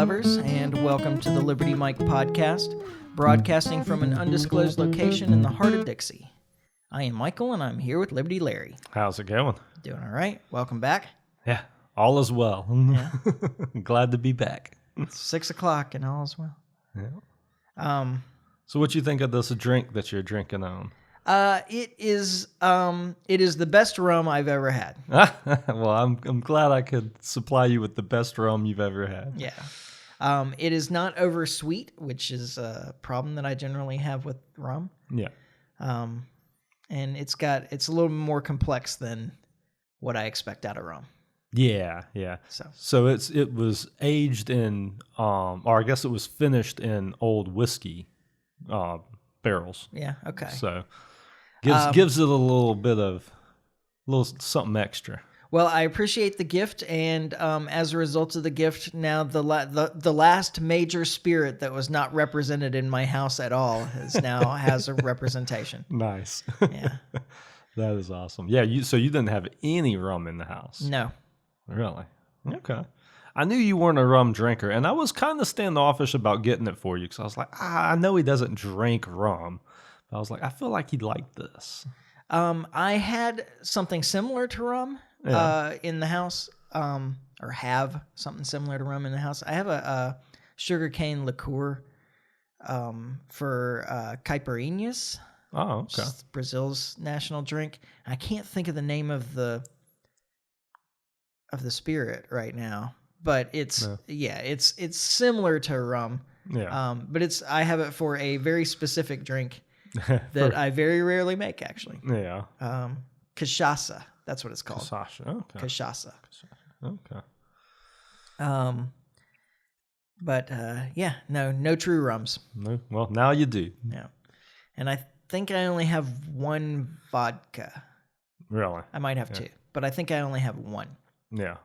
lovers, and welcome to the Liberty Mike podcast, broadcasting from an undisclosed location in the heart of Dixie. I am Michael, and I'm here with Liberty Larry. How's it going? Doing all right. Welcome back. Yeah, all is well. Yeah. Glad to be back. It's 6 o'clock, and all is well. Yeah. So what you think of this drink that you're drinking on? It is the best rum I've ever had. Well, I'm glad I could supply you with the best rum you've ever had. Yeah. It is not over sweet, which is a problem that I generally have with rum. Yeah. And it's a little more complex than what I expect out of rum. Yeah. So it was aged in, or I guess it was finished in old whiskey barrels. Yeah. Okay. So gives it a little bit of something extra. Well, I appreciate the gift, and as a result of the gift, now the last major spirit that was not represented in my house at all has a representation. Nice. Yeah. That is awesome. Yeah, so you didn't have any rum in the house? No. Really? Okay. I knew you weren't a rum drinker, and I was kind of standoffish about getting it for you because I was like, I know he doesn't drink rum. But I was like, I feel like he'd like this. I had something similar to rum in the house, or have something similar to rum in the house. I have a sugarcane liqueur for caipirinhas. Oh, okay. Brazil's national drink. I can't think of the name of the spirit right now, but it's similar to rum. Yeah. But I have it for a very specific drink that I very rarely make, actually. Yeah. Cachaça. That's what it's called. Cachaça. Okay. Cachaça. Okay. But no true rums. No. Well, now you do. Yeah. And I think I only have one vodka. Really? I might have two, but I think I only have one. Yeah.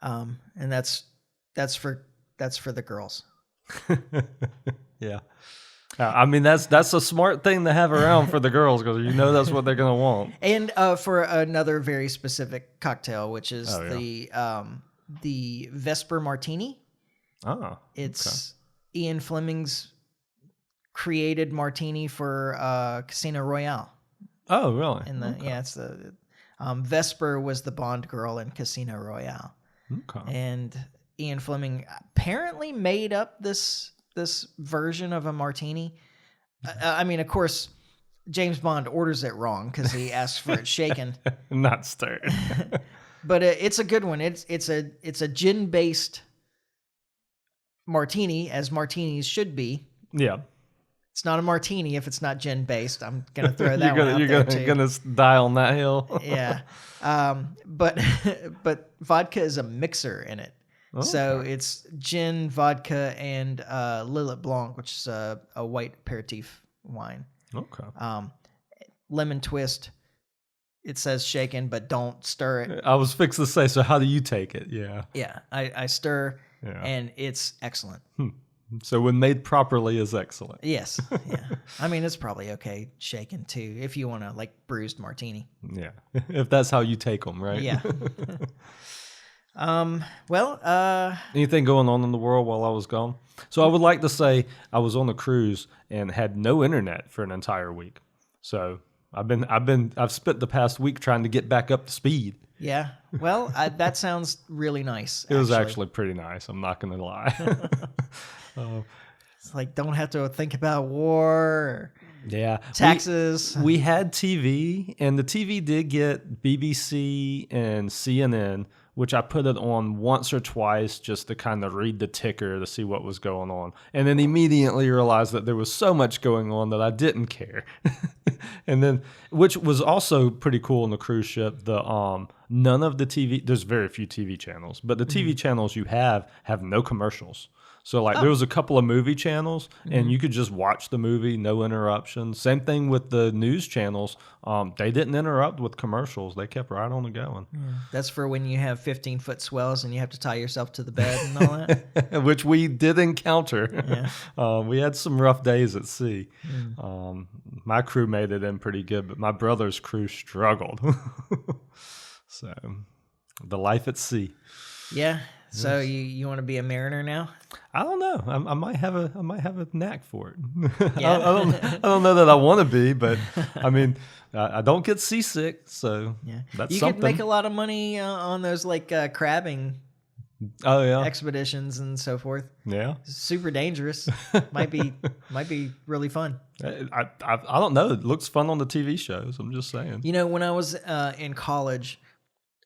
And that's for the girls. Yeah. I mean, that's a smart thing to have around for the girls because you know that's what they're going to want. And for another very specific cocktail, which is the Vesper Martini. Oh. It's Ian Fleming's created martini for Casino Royale. Oh, really? It's the Vesper was the Bond girl in Casino Royale. Okay. And Ian Fleming apparently made up this version of a martini. I mean, of course, James Bond orders it wrong because he asks for it shaken, not stirred. But it's a good one. It's a gin-based martini, as martinis should be. Yeah. It's not a martini if it's not gin-based. I'm gonna throw that one out there too. You're gonna die on that hill. Yeah. But vodka is a mixer in it. Oh, so it's gin, vodka, and Lillet Blanc, which is a white aperitif wine. Okay. Lemon twist. It says shaken, but don't stir it. I was fixing to say, so how do you take it? Yeah. Yeah, I stir, and it's excellent. So when made properly is excellent. Yes. Yeah. I mean, it's probably okay shaken too, if you want to like bruised martini. Yeah. If that's how you take them, right? Yeah. Anything going on in the world while I was gone? So I would like to say I was on a cruise and had no internet for an entire week. So I've spent the past week trying to get back up to speed. Yeah. Well, that sounds really nice. It was actually pretty nice. I'm not going to lie. It's like, don't have to think about war or taxes. We had TV, and the TV did get BBC and CNN, which I put it on once or twice just to kind of read the ticker to see what was going on. And then immediately realized that there was so much going on that I didn't care. And then, which was also pretty cool on the cruise ship, none of the TV, there's very few TV channels, but the TV channels you have no commercials. So there was a couple of movie channels and you could just watch the movie, no interruptions. Same thing with the news channels. They didn't interrupt with commercials. They kept right on going. Yeah. That's for when you have 15-foot swells and you have to tie yourself to the bed and all that. Which we did encounter. Yeah. We had some rough days at sea. My crew made it in pretty good, but my brother's crew struggled. So the life at sea. Yeah. So you want to be a mariner now? I don't know. I might have a knack for it. Yeah. I don't know that I want to be, but I mean, I don't get seasick, so Yeah. that's You something. could make a lot of money on those like crabbing Oh yeah, expeditions and so forth. yeah. Super dangerous. might be really fun. I don't know. It looks fun on the TV shows. I'm just saying. You know, when I was in college,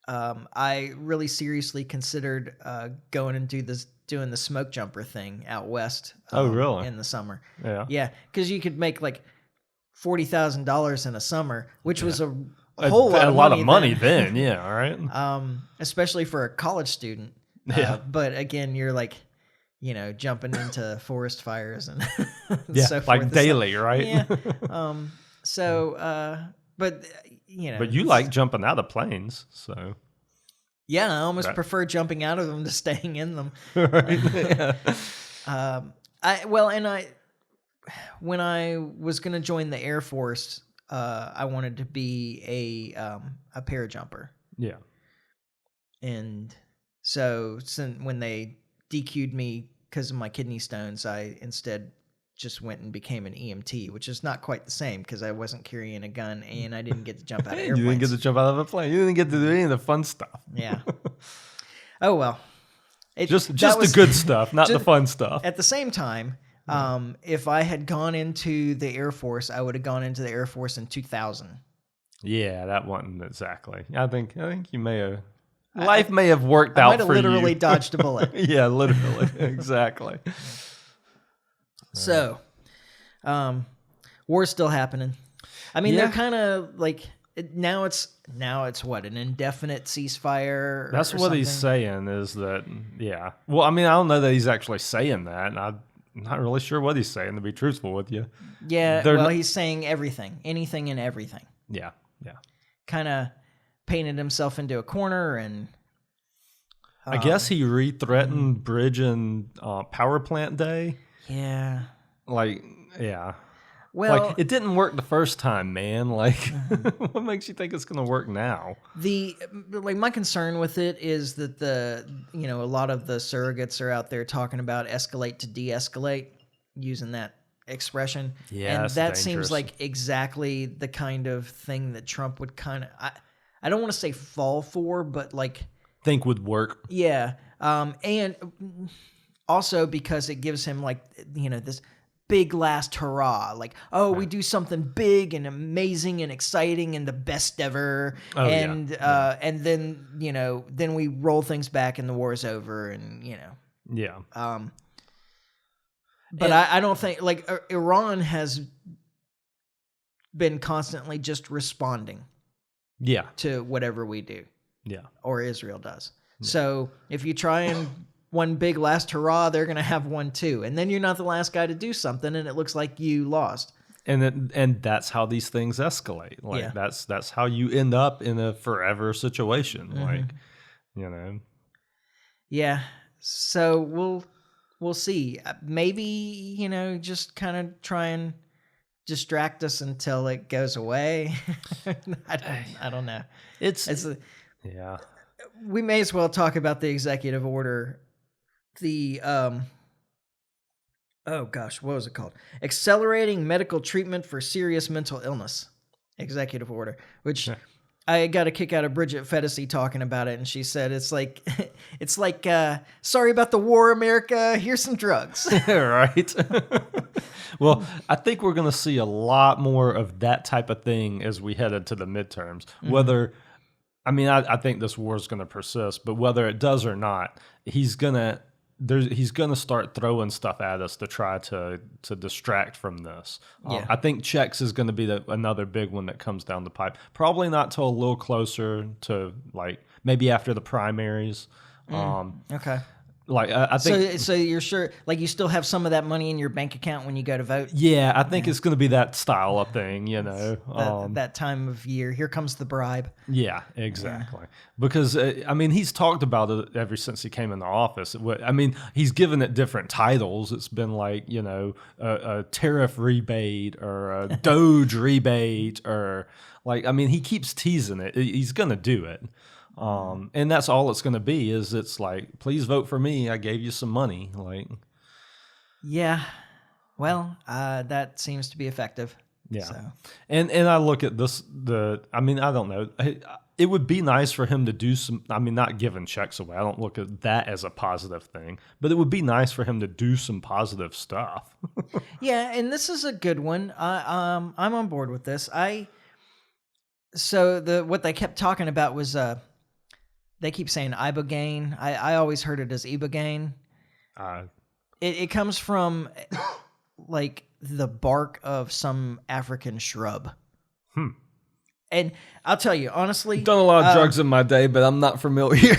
I really seriously considered going and doing the smoke jumper thing out west. Oh, really? In the summer. Yeah. Yeah, because you could make like $40,000 in a summer, which was a whole lot of money then. Yeah, all right. Especially for a college student. Yeah. But again, you're like, jumping into forest fires and Yeah, so forth. like daily, right? Yeah. But But you like jumping out of planes, so yeah, I almost prefer jumping out of them to staying in them. right. When I was going to join the Air Force, I wanted to be a parajumper. Yeah. And so when they DQ'd me because of my kidney stones, I instead just went and became an EMT, which is not quite the same because I wasn't carrying a gun and I didn't get to jump out of airplanes. You didn't get to jump out of a plane. You didn't get to do any of the fun stuff. Yeah. Oh, well. Just the good stuff, not the fun stuff. At the same time, if I had gone into the Air Force, I would have gone into the Air Force in 2000. Yeah, that wasn't exactly. I think you may have. Life may have worked out for you. I might have literally dodged a bullet. Yeah, literally. Exactly. So, war's still happening. I mean, they're kind of like now it's what, an indefinite ceasefire. That's what he's saying is that, yeah. Well, I mean, I don't know that he's actually saying that. And I'm not really sure what he's saying, to be truthful with you. Yeah, he's saying everything, anything and everything. Yeah, yeah. Kind of painted himself into a corner and... I guess he re-threatened bridge and power plant day. Yeah. Like, yeah. Well, like, it didn't work the first time, man. Like, what makes you think it's going to work now? My concern with it is that a lot of the surrogates are out there talking about escalate to de-escalate, using that expression. Yeah, and that seems like exactly the kind of thing that Trump would kind of, I don't want to say fall for, but like... think would work. Yeah. And also because it gives him like, this big last hurrah, like, we do something big and amazing and exciting and the best ever. And then, then we roll things back and the war's over and, Yeah. But I don't think, like, Iran has been constantly just responding. Yeah. To whatever we do. Yeah. Or Israel does. Yeah. So if you try and one big last hurrah, they're going to have one too. And then you're not the last guy to do something and it looks like you lost. And that's how these things escalate. Like that's how you end up in a forever situation. Mm-hmm. Like, Yeah. So we'll see. Maybe, just kind of try and distract us until it goes away. I don't know. Yeah. We may as well talk about the executive order. The what was it called? Accelerating medical treatment for serious mental illness. Executive order, which I got a kick out of Bridget Fedesi talking about it, and she said it's like sorry about the war, America. Here's some drugs. Right. Well, I think we're going to see a lot more of that type of thing as we head into the midterms. Mm-hmm. I think this war is going to persist, but whether it does or not, he's going to start throwing stuff at us to try to distract from this. Yeah. I think checks is going to be another big one that comes down the pipe. Probably not till a little closer to like maybe after the primaries. Okay. Like I think, so you're sure, like you still have some of that money in your bank account when you go to vote? Yeah, I think it's going to be that style of thing, that time of year. Here comes the bribe. Yeah, exactly. Yeah. Because he's talked about it ever since he came into office. He's given it different titles. It's been like a tariff rebate or a Doge rebate or he keeps teasing it. He's going to do it. And that's all it's going to be. Is it's like, please vote for me. I gave you some money. Like, yeah. Well, that seems to be effective. yeah. So. And I look at this. I mean, I don't know. It would be nice for him to do some. I mean, not giving checks away. I don't look at that as a positive thing. But it would be nice for him to do some positive stuff. Yeah, and this is a good one. I'm on board with this. What they kept talking about was they keep saying ibogaine. I always heard it as ibogaine. It comes from like the bark of some African shrub. And I'll tell you honestly, I've done a lot of drugs in my day, but I'm not familiar.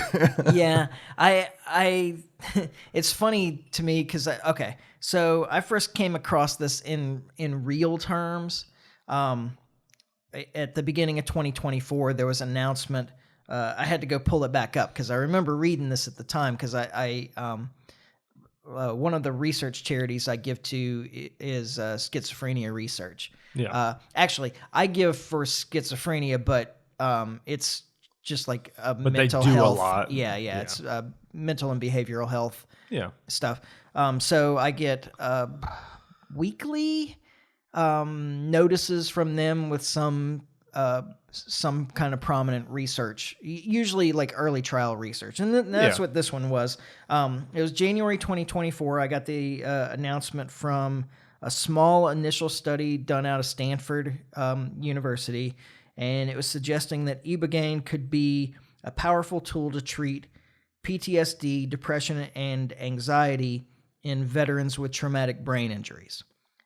Yeah, I it's funny to me because so I first came across this in real terms. At the beginning of 2024, there was an announcement. I had to go pull it back up because I remember reading this at the time because one of the research charities I give to is schizophrenia research. Yeah. Actually, I give for schizophrenia, but it's just like But mental they do health. a lot. Yeah. It's mental and behavioral health. Yeah. Stuff. So I get weekly notices from them with some kind of prominent research, usually like early trial research. And that's what this one was. It was January 2024. I got the announcement from a small initial study done out of Stanford University, and it was suggesting that ibogaine could be a powerful tool to treat PTSD, depression, and anxiety in veterans with traumatic brain injuries.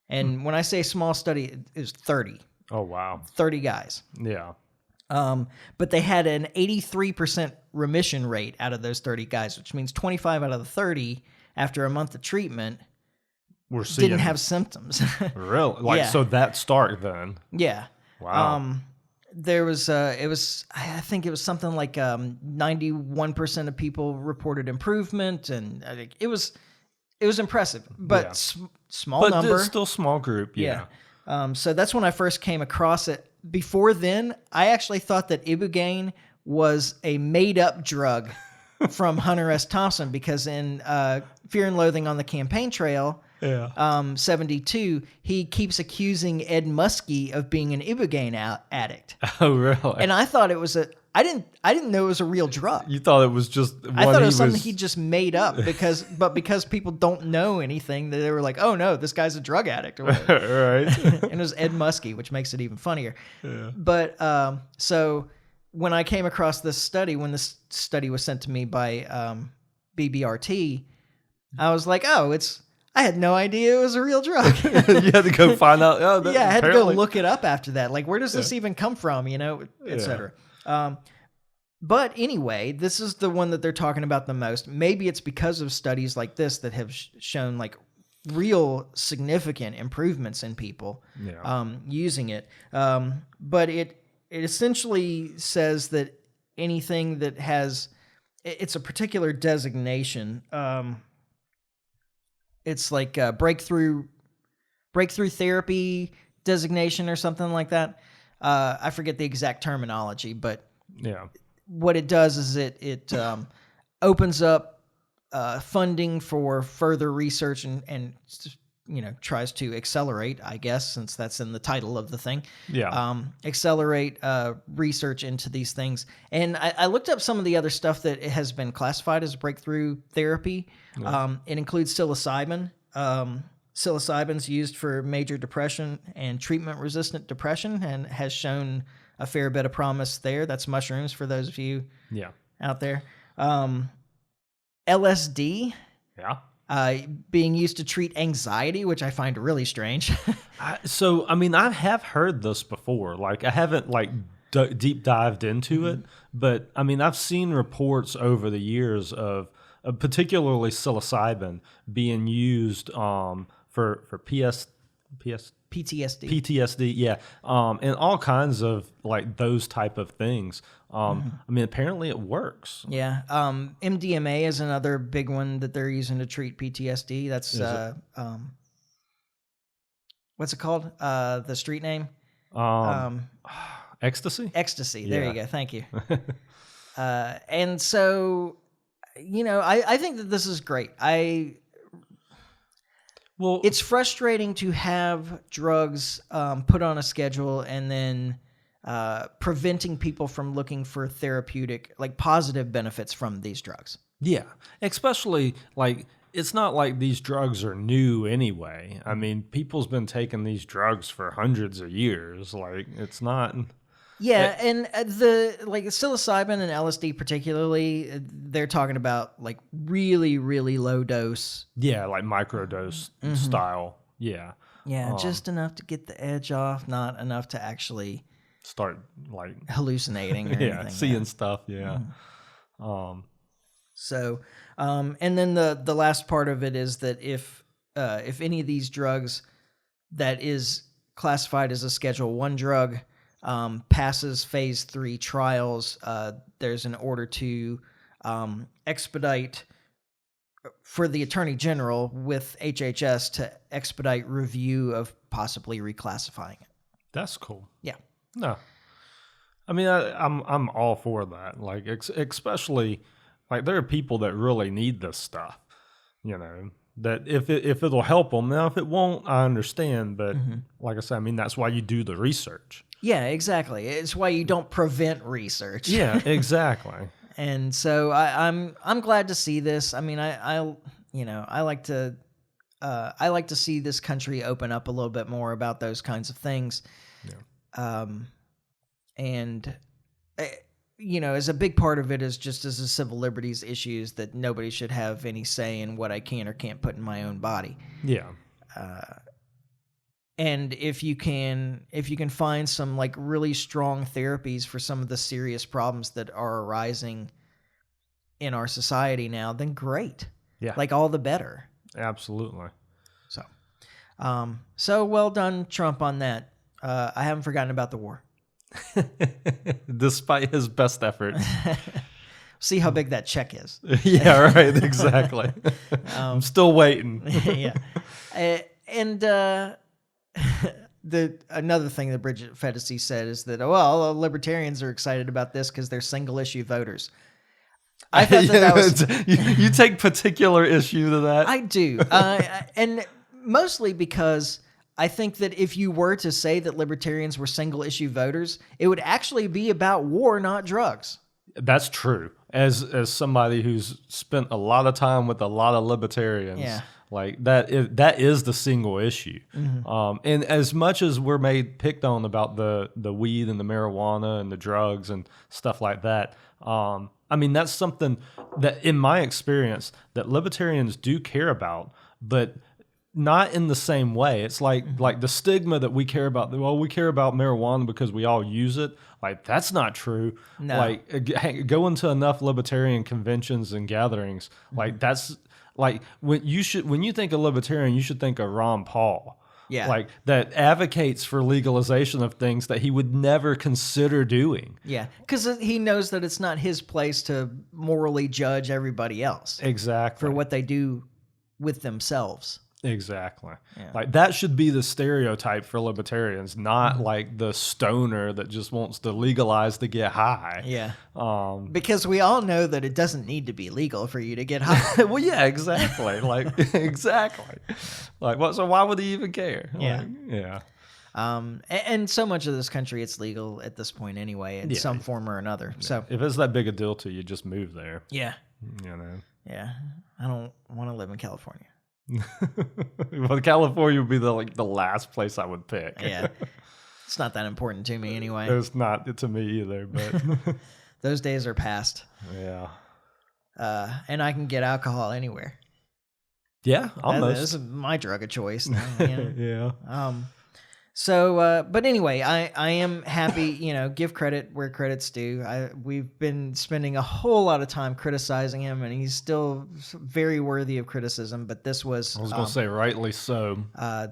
And when I say small study, it was 30. Oh, wow. 30 guys. Yeah. But they had an 83% remission rate out of those 30 guys, which means 25 out of the 30 after a month of treatment didn't have symptoms. Really? Like, so that stark then? Yeah. Wow. There was, I think it was something like 91% of people reported improvement, and it was impressive, but small number. But it's still small group, yeah. So that's when I first came across it. Before then, I actually thought that ibogaine was a made-up drug from Hunter S. Thompson because in Fear and Loathing on the Campaign Trail, 72, he keeps accusing Ed Muskie of being an ibogaine addict. Oh, really? And I thought it was I didn't know it was a real drug. You thought it was just I thought it was something he just made up because people don't know anything, they were like, oh no, this guy's a drug addict or whatever. Right. And it was Ed Muskie, which makes it even funnier. Yeah. But so when I came across this study, when this study was sent to me by BBRT, I was like, I had no idea it was a real drug. You had to go find out. Oh, I had to go look it up after that. Like, where does this even come from, et cetera. But anyway, this is the one that they're talking about the most. Maybe it's because of studies like this that have shown like real significant improvements in people using it. But it essentially says that anything that has, it's a particular designation. It's like a breakthrough therapy designation or something like that. I forget the exact terminology, but what it does is it opens up funding for further research and tries to accelerate, I guess, since that's in the title of the thing. Accelerate research into these things. And I looked up some of the other stuff that it has been classified as breakthrough therapy. It includes psilocybin. Psilocybin's used for major depression and treatment-resistant depression and has shown a fair bit of promise there. That's mushrooms for those of you out there. LSD. Being used to treat anxiety, which I find really strange. So, I mean, I have heard this before. Like, I haven't deep dived into it, but I mean, I've seen reports over the years of particularly psilocybin being used for PTSD, and all kinds of like those type of things. I mean, apparently it works. MDMA is another big one that they're using to treat PTSD. That's what's it called? The street name? Ecstasy. Ecstasy. There you go. Thank you. And so, I think that this is great. Well, It's frustrating to have drugs put on a schedule and then preventing people from looking for therapeutic, like positive benefits from these drugs. yeah, especially like it's not like these drugs are new anyway. I mean, people's been taking these drugs for hundreds of years. Like it's not. Yeah, and the psilocybin and LSD particularly, they're talking about like really, really low dose. Yeah, like microdose style. Yeah. Yeah, just enough to get the edge off, not enough to actually Start like hallucinating or yeah, anything. seeing stuff. Yeah. So, and then the last part of it is that if any of these drugs that is classified as a Schedule 1 drug passes phase 3 trials, there's an order to expedite for the Attorney General with HHS to expedite review of possibly reclassifying it. That's cool. Yeah. No, I mean I'm all for that. Like especially like there are people that really need this stuff. That if it'll help them. Now if it won't, I understand. But like I said, I mean that's why you do the research. Yeah, exactly. It's why you don't prevent research. Yeah, exactly. And so I'm glad to see this. I mean, I like to see this country open up a little bit more about those kinds of things. Yeah. And as a big part of it is just as a civil liberties issues that nobody should have any say in what I can or can't put in my own body. Yeah. And if you can find some like really strong therapies for some of the serious problems that are arising in our society now, then great. Yeah. Like all the better. Absolutely. So well done, Trump, on that. I haven't forgotten about the war. Despite his best efforts. See how big that check is. Yeah, right. Exactly. I'm still waiting. Yeah. And another thing that Bridget Fetisi said is that, well, libertarians are excited about this because they're single issue voters. I thought that was... you take particular issue to that? I do. And mostly because I think that if you were to say that libertarians were single issue voters, it would actually be about war, not drugs. That's true. As somebody who's spent a lot of time with a lot of libertarians, yeah. Like that is the single issue. And as much as we're picked on about the weed and the marijuana and the drugs and stuff like that, I mean that's something that in my experience that libertarians do care about, but not in the same way. It's like the stigma that we care about. Well, we care about marijuana because we all use it. Like that's not true. No. Like going to enough libertarian conventions and gatherings. Like that's like when you think of libertarian, you should think of Ron Paul. Yeah. Like that advocates for legalization of things that he would never consider doing. Yeah. Because he knows that it's not his place to morally judge everybody else. Exactly. For what they do with themselves. Exactly. Yeah. Like that should be the stereotype for libertarians, not like the stoner that just wants to legalize to get high. Yeah. Because we all know that it doesn't need to be legal for you to get high. Well, yeah, exactly. Like exactly. Like what? So why would he even care? Yeah. Like, yeah. And so much of this country, it's legal at this point anyway, in some form or another. Yeah. So if it's that big a deal to you, just move there. Yeah. Yeah. I don't want to live in California. Well, California would be the last place I would pick. Yeah, it's not that important to me anyway. It's not to me either, but those days are past. Yeah. And I can get alcohol anywhere. Yeah, almost. This is my drug of choice now. Yeah. So, but anyway, I am happy, give credit where credit's due. We've been spending a whole lot of time criticizing him, and he's still very worthy of criticism, but this was... I was going to say rightly so.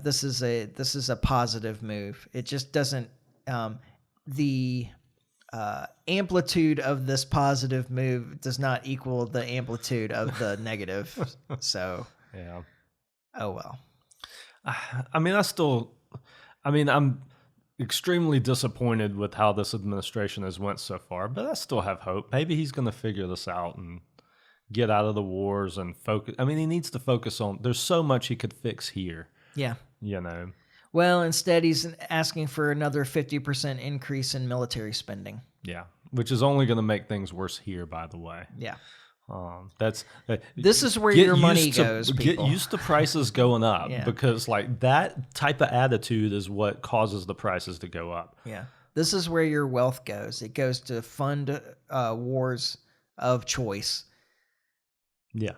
This is a positive move. It just doesn't... the amplitude of this positive move does not equal the amplitude of the negative. So... Yeah. Oh, well. I mean, I'm extremely disappointed with how this administration has went so far, but I still have hope. Maybe he's going to figure this out and get out of the wars and focus. I mean, he needs to focus on, there's so much he could fix here. Yeah. You know. Well, instead he's asking for another 50% increase in military spending. Yeah, which is only going to make things worse here, by the way. Yeah. This is where your money goes, people. Get used to prices going up because like that type of attitude is what causes the prices to go up. Yeah. This is where your wealth goes. It goes to fund wars of choice. Yeah.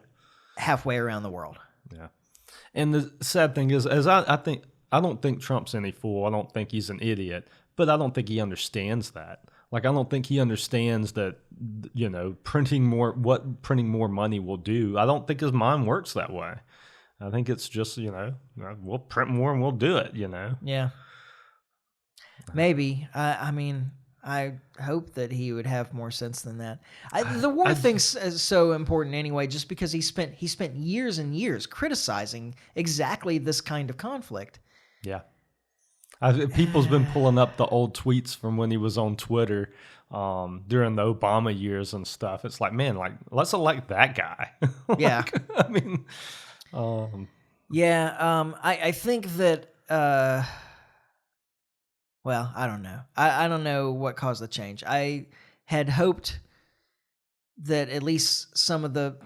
Halfway around the world. Yeah. And the sad thing is, I don't think Trump's any fool. I don't think he's an idiot, but I don't think he understands that. Like, I don't think he understands that, you know, what printing more money will do. I don't think his mind works that way. I think it's just, you know, we'll print more and we'll do it, you know? Yeah. Maybe. I mean, I hope that he would have more sense than that. The war thing's so important anyway, just because he spent years and years criticizing exactly this kind of conflict. Yeah. People's been pulling up the old tweets from when he was on Twitter during the Obama years and stuff. It's like, man, like, let's elect that guy. Yeah. I mean, I think that, well, I don't know. I don't know what caused the change. I had hoped that at least some of the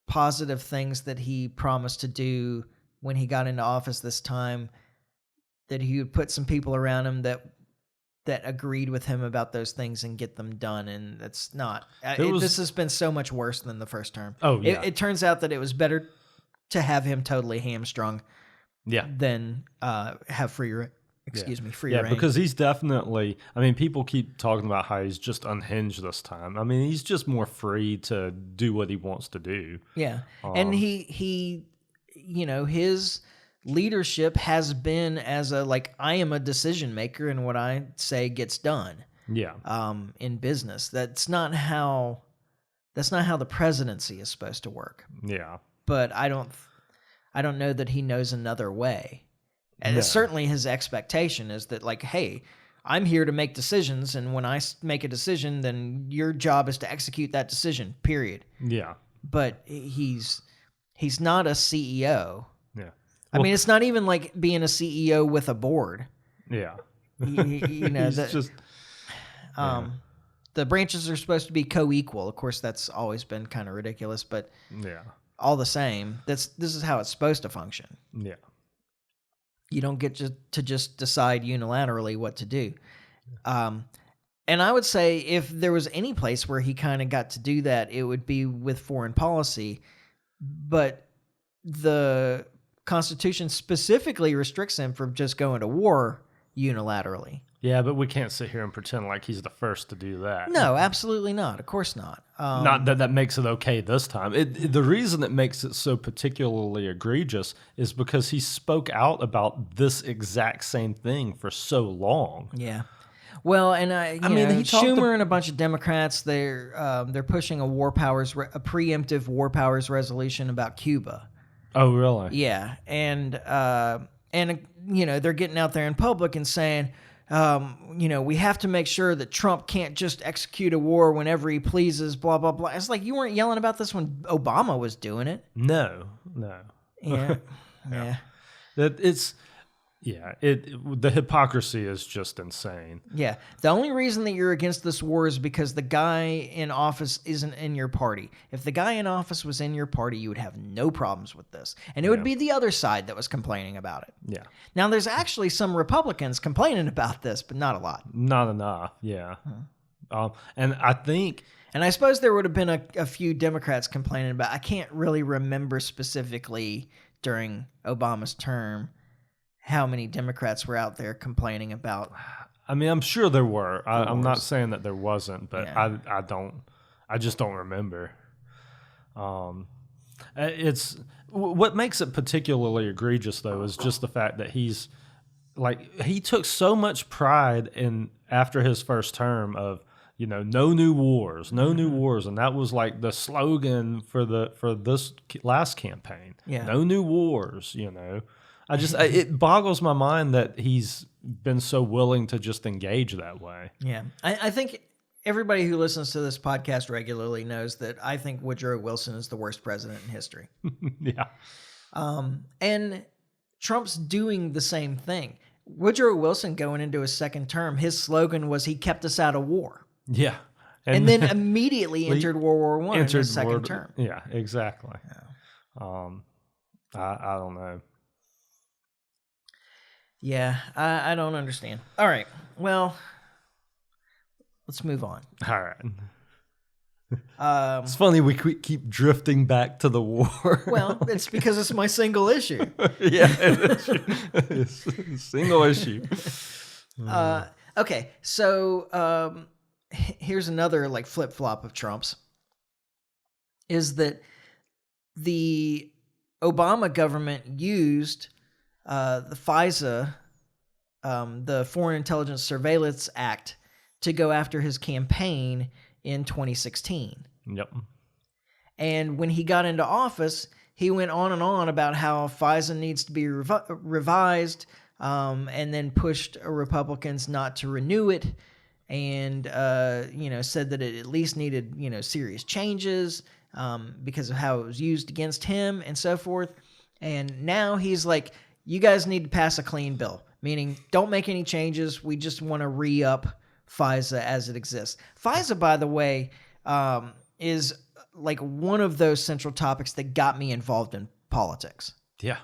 positive things that he promised to do when he got into office this time, that he would put some people around him that agreed with him about those things and get them done. And that's not. This has been so much worse than the first term. Oh, yeah. It turns out that it was better to have him totally hamstrung than have free reign. Yeah, because he's definitely, I mean, people keep talking about how he's just unhinged this time. I mean, he's just more free to do what he wants to do. Yeah. And he you know, his leadership has been as a, like, I am a decision maker and what I say gets done. Yeah. In business. That's not how the presidency is supposed to work. Yeah. But I don't know that he knows another way. And certainly his expectation is that, like, hey, I'm here to make decisions, and when I make a decision, then your job is to execute that decision, period. Yeah. But he's not a CEO. Yeah. I mean, it's not even like being a CEO with a board. Yeah. You know, just, the branches are supposed to be co-equal. Of course, that's always been kind of ridiculous, but all the same, this is how it's supposed to function. Yeah. You don't get to just decide unilaterally what to do. And I would say if there was any place where he kind of got to do that, it would be with foreign policy. But the Constitution specifically restricts him from just going to war unilaterally. Yeah, but we can't sit here and pretend like he's the first to do that. No, absolutely not. Of course not. Not that makes it okay this time. The reason it makes it so particularly egregious is because he spoke out about this exact same thing for so long. Yeah. Well, and I mean, Schumer and a bunch of Democrats, they're pushing a preemptive war powers resolution about Cuba. Oh, really? Yeah, and you know, they're getting out there in public and saying, you know, we have to make sure that Trump can't just execute a war whenever he pleases, blah, blah, blah. It's like, you weren't yelling about this when Obama was doing it. No. Yeah. Yeah. The hypocrisy is just insane. Yeah. The only reason that you're against this war is because the guy in office isn't in your party. If the guy in office was in your party, you would have no problems with this. And it would be the other side that was complaining about it. Yeah. Now, there's actually some Republicans complaining about this, but not a lot. Not enough, yeah. And I think... And I suppose there would have been a few Democrats complaining about... I can't really remember specifically during Obama's term how many Democrats were out there complaining about. I mean, I'm sure there were. I'm not saying that there wasn't, but I just don't remember. It's what makes it particularly egregious, though, is just the fact that he took so much pride in after his first term of, you know, no new wars, and that was like the slogan for this last campaign. Yeah. No new wars, you know. It boggles my mind that he's been so willing to just engage that way. Yeah. I think everybody who listens to this podcast regularly knows that I think Woodrow Wilson is the worst president in history. Yeah. And Trump's doing the same thing. Woodrow Wilson going into his second term, his slogan was he kept us out of war. Yeah. And then immediately entered World War I in his second term. Yeah, exactly. Yeah. I don't know. Yeah, I don't understand. All right. Well, let's move on. All right. It's funny we keep drifting back to the war. Well, it's because it's my single issue. Yeah, it's a single issue. Okay, so here's another like flip-flop of Trump's, is that the Obama government used the FISA, the Foreign Intelligence Surveillance Act, to go after his campaign in 2016. Yep. And when he got into office, he went on and on about how FISA needs to be revised, and then pushed Republicans not to renew it, and said that it at least needed serious changes because of how it was used against him and so forth. And now he's like, you guys need to pass a clean bill, meaning don't make any changes. We just want to re-up FISA as it exists. FISA, by the way, is like one of those central topics that got me involved in politics. Yeah.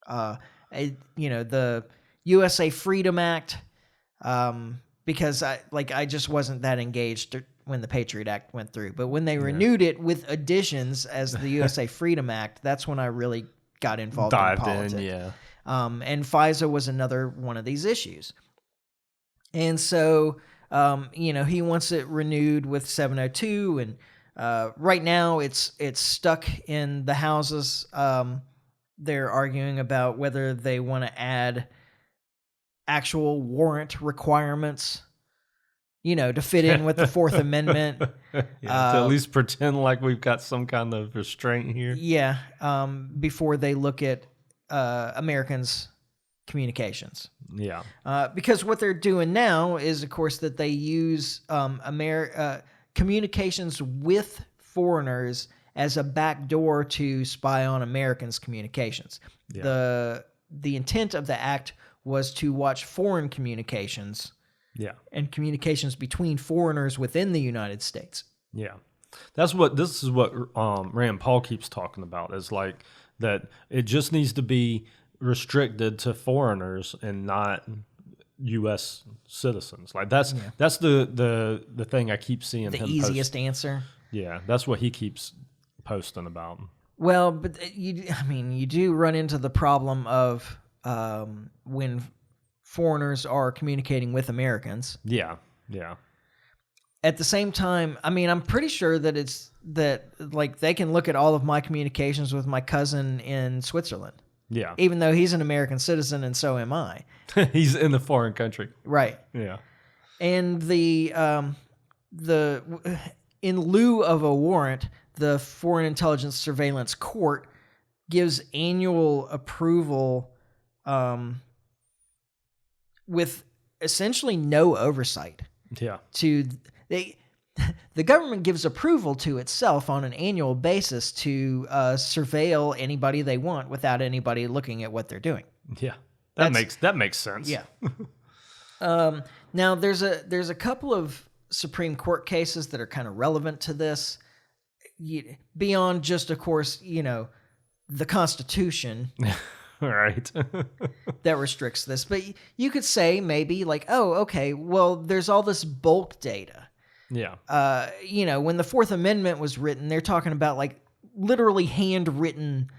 The USA Freedom Act, because I just wasn't that engaged when the Patriot Act went through. But when they renewed it with additions as the USA Freedom Act, that's when I really got involved in politics. And FISA was another one of these issues. And so, he wants it renewed with 702, and right now it's stuck in the houses. They're arguing about whether they want to add actual warrant requirements, to fit in with the Fourth Amendment. To at least pretend like we've got some kind of restraint here. Yeah, before they look at Americans' communications. Yeah. Because what they're doing now is, of course, that they use communications with foreigners as a backdoor to spy on Americans' communications. Yeah. The intent of the act was to watch foreign communications. Yeah. And communications between foreigners within the United States. Yeah. This is what Rand Paul keeps talking about, is like that it just needs to be restricted to foreigners and not U.S. citizens. Like that's the thing I keep seeing. The easiest answer. Yeah, that's what he keeps posting about. Well, but you do run into the problem of when foreigners are communicating with Americans. Yeah, yeah. At the same time, I'm pretty sure that they can look at all of my communications with my cousin in Switzerland. Yeah. Even though he's an American citizen and so am I. He's in the foreign country. Right. Yeah. And in lieu of a warrant, the Foreign Intelligence Surveillance Court gives annual approval with essentially no oversight. Yeah. The government gives approval to itself on an annual basis to surveil anybody they want without anybody looking at what they're doing. Yeah, that makes sense. Yeah. Now there's a couple of Supreme Court cases that are kind of relevant to this, beyond just, of course, the Constitution. Right. that restricts this. But you could say maybe like, oh, okay, well, there's all this bulk data. Yeah. When the Fourth Amendment was written, they're talking about like literally handwritten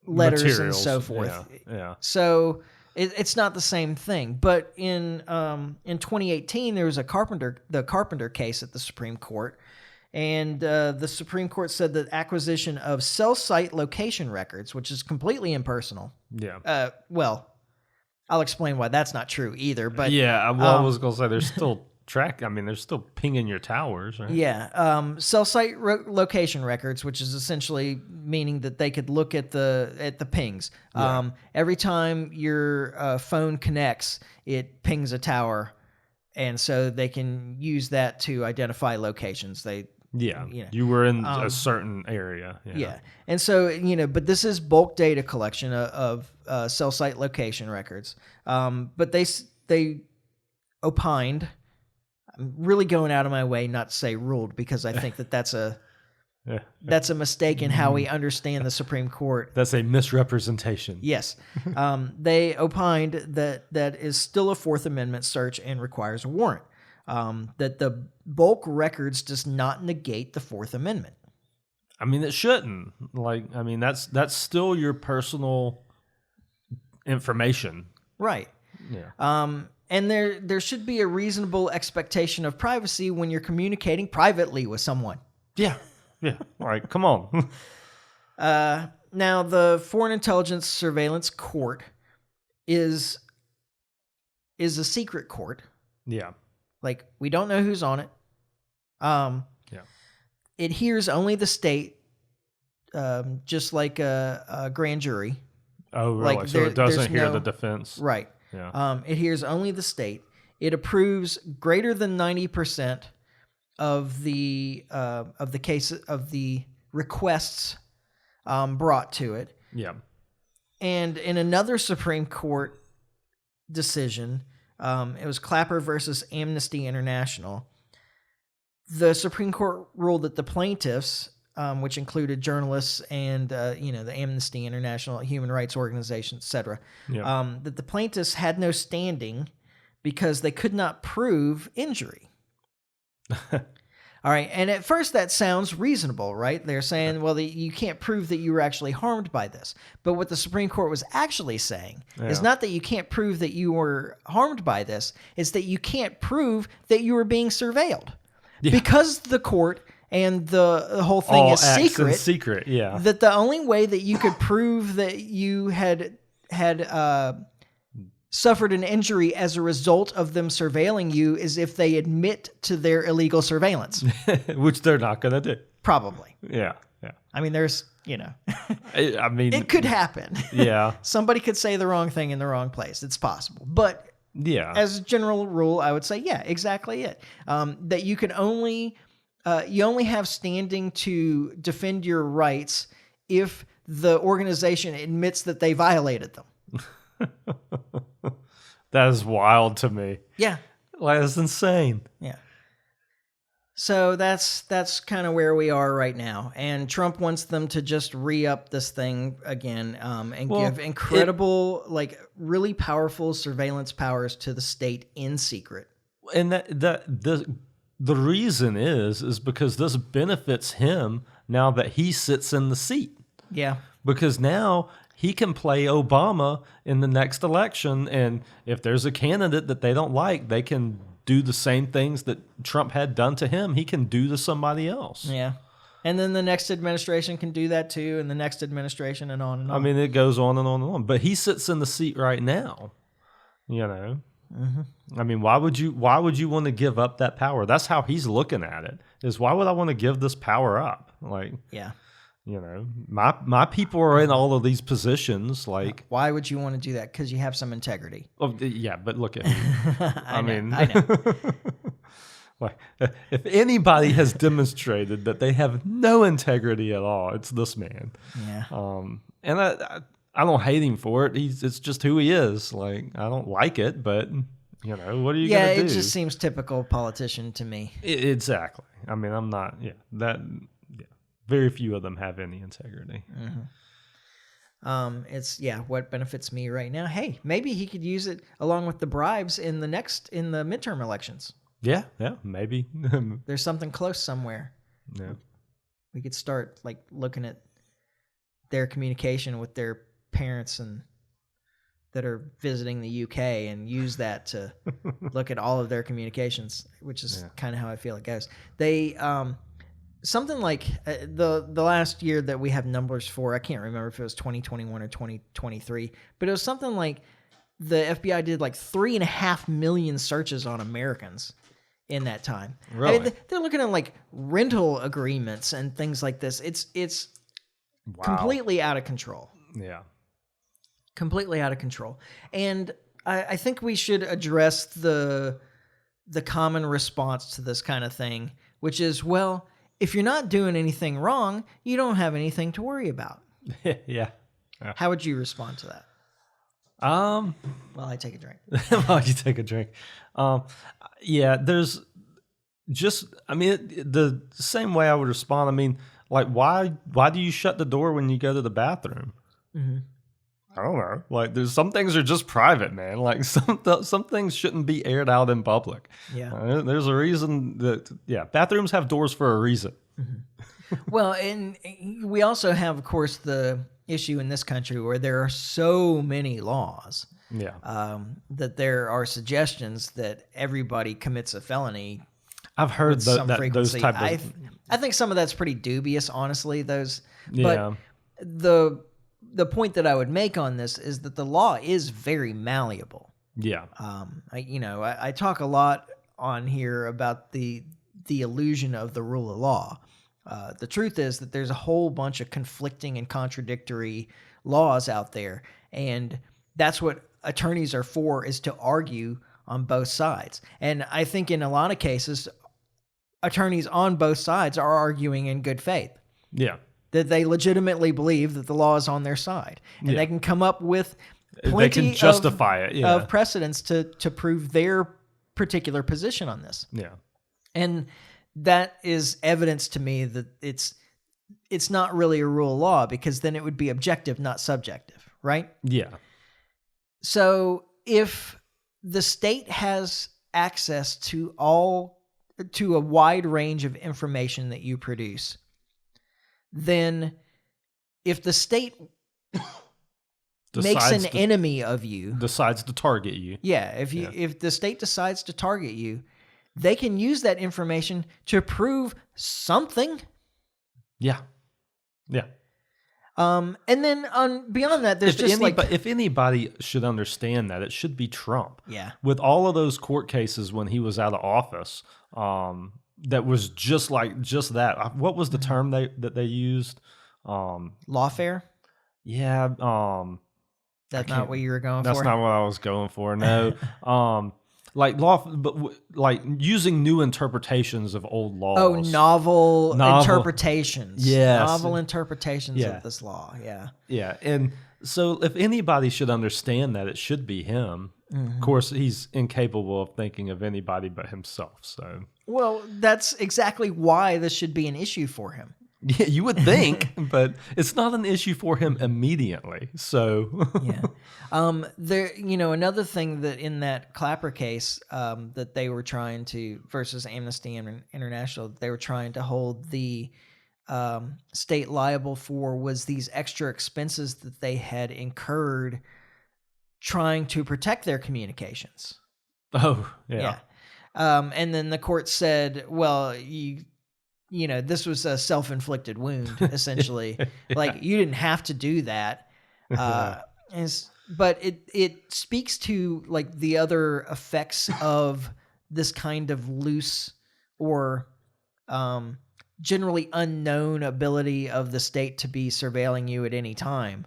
letters Materials, and so forth. Yeah. So it's not the same thing. But in 2018, there was the Carpenter case at the Supreme Court. And the Supreme Court said that acquisition of cell site location records, which is completely impersonal. Yeah. Well, I'll explain why that's not true either. But yeah, I was going to say there's still track. I mean, they're still pinging your towers, right? Yeah. Cell site location records, which is essentially meaning that they could look at the pings. Yeah. Every time your phone connects, it pings a tower, and so they can use that to identify locations. You were in a certain area. Yeah. And so, but this is bulk data collection of cell site location records. But they opined, I'm really going out of my way not to say ruled, because I think that's a mistake in how we understand the Supreme Court. That's a misrepresentation. Yes. They opined that is still a Fourth Amendment search and requires a warrant. That the bulk records does not negate the Fourth Amendment. I mean, it shouldn't. That's still your personal information. Right. Yeah. And there should be a reasonable expectation of privacy when you're communicating privately with someone. Yeah. Yeah. All right. Come on. Now, the Foreign Intelligence Surveillance Court is a secret court. Yeah. Like, we don't know who's on it. It hears only the state, just like a grand jury. Oh, really? Like, so it doesn't hear the defense? Right. Yeah. It hears only the state. It approves greater than 90% of the cases of the requests brought to it. Yeah. And in another Supreme Court decision, it was Clapper versus Amnesty International. The Supreme Court ruled that the plaintiffs, which included journalists and the Amnesty International, human rights organizations, etc., that the plaintiffs had no standing because they could not prove injury. All right, and at first that sounds reasonable, right? They're saying, well, you can't prove that you were actually harmed by this. But what the Supreme Court was actually saying is not that you can't prove that you were harmed by this, it's that you can't prove that you were being surveilled. Yeah. Because the court and the whole thing is secret. Yeah. That the only way that you could prove that you had suffered an injury as a result of them surveilling you is if they admit to their illegal surveillance. Which they're not going to do. Probably. Yeah. Yeah. I mean, there's, I mean, it could happen. Yeah. Somebody could say the wrong thing in the wrong place. It's possible. But as a general rule, I would say, yeah, exactly it. That you can only, you only have standing to defend your rights if the organization admits that they violated them. That is wild to me. Yeah. That's insane. Yeah. So that's kind of where we are right now. And Trump wants them to just re-up this thing again and give incredible, really powerful surveillance powers to the state in secret. And the reason is because this benefits him now that he sits in the seat. Yeah. Because now he can play Obama in the next election, and if there's a candidate that they don't like, they can do the same things that Trump had done to him. He can do to somebody else. Yeah. And then the next administration can do that too, and the next administration, and on and on. I mean, it goes on and on and on. But he sits in the seat right now, Mm-hmm. I mean, why would you want to give up that power? That's how he's looking at it, is why would I want to give this power up? Yeah. My people are in all of these positions. Why would you want to do that? Because you have some integrity. Oh, yeah, but look at me. I know. If anybody has demonstrated that they have no integrity at all, it's this man. Yeah. And I don't hate him for it. It's just who he is. I don't like it, but what are you going to do? Yeah, it just seems typical politician to me. Exactly. I mean, I'm not. Very few of them have any integrity. Mm-hmm. It's what benefits me right now. Hey, maybe he could use it along with the bribes in the midterm elections. Yeah, maybe. There's something close somewhere. Yeah. We could start looking at their communication with their parents and that are visiting the UK and use that to look at all of their communications, which is kind of how I feel it goes. They something like the last year that we have numbers for, I can't remember if it was 2021 or 2023, but it was something like the FBI did 3.5 million searches on Americans in that time. Really? I mean, they're looking at like rental agreements and things like this. It's Wow. completely out of control. Yeah. Completely out of control. And I think we should address the common response to this kind of thing, which is, well, if you're not doing anything wrong, you don't have anything to worry about. Yeah. How would you respond to that? Well, While I take a drink. while you take a drink. Yeah, there's just, I mean, the same way I would respond. I mean, like, why do you shut the door when you go to the bathroom? Mm-hmm. I don't know. Like, there's some things are just private, man. Like, some things shouldn't be aired out in public. Yeah. There's a reason that, bathrooms have doors for a reason. Mm-hmm. Well, and we also have, of course, the issue in this country where there are so many laws. Yeah. That there are suggestions that everybody commits a felony. I've heard with some those frequency. type of. I think some of that's pretty dubious, honestly. But Yeah. the point that I would make on this is that the law is very malleable. Yeah. I talk a lot on here about the illusion of the rule of law. The truth is that there's a whole bunch of conflicting and contradictory laws out there, and that's what attorneys are for, is to argue on both sides. And I think in a lot of cases, attorneys on both sides are arguing in good faith. Yeah. That they legitimately believe that the law is on their side, and they can come up with plenty They can justify of precedents to prove their particular position on this. Yeah. And that is evidence to me that it's not really a rule of law, because then it would be objective, not subjective, right? Yeah. So if the state has access to a wide range of information that you produce, then if the state makes an enemy of you, decides to target you. Yeah, if the state decides to target you, they can use that information to prove something. Yeah. Yeah. And then beyond that, there's if anybody should understand that, it should be Trump. Yeah. With all of those court cases when he was out of office, that was just that. What was the term that they used? Lawfare? Yeah. That's not what you were going for? That's not what I was going for. No. Like using new interpretations of old laws. Oh, novel interpretations. Yes. Novel interpretations of this law. Yeah. Yeah. And so if anybody should understand that, it should be him. Mm-hmm. Of course, he's incapable of thinking of anybody but himself. So. Well, that's exactly why this should be an issue for him. Yeah, you would think, but it's not an issue for him immediately. So yeah, there. Another thing that in that Clapper case that they were trying to, versus Amnesty International, they were trying to hold the state liable for was these extra expenses that they had incurred trying to protect their communications. Oh, yeah. And then the court said, well, this was a self-inflicted wound, essentially. Yeah. Like, you didn't have to do that. But it speaks to, like, the other effects of this kind of loose or generally unknown ability of the state to be surveilling you at any time,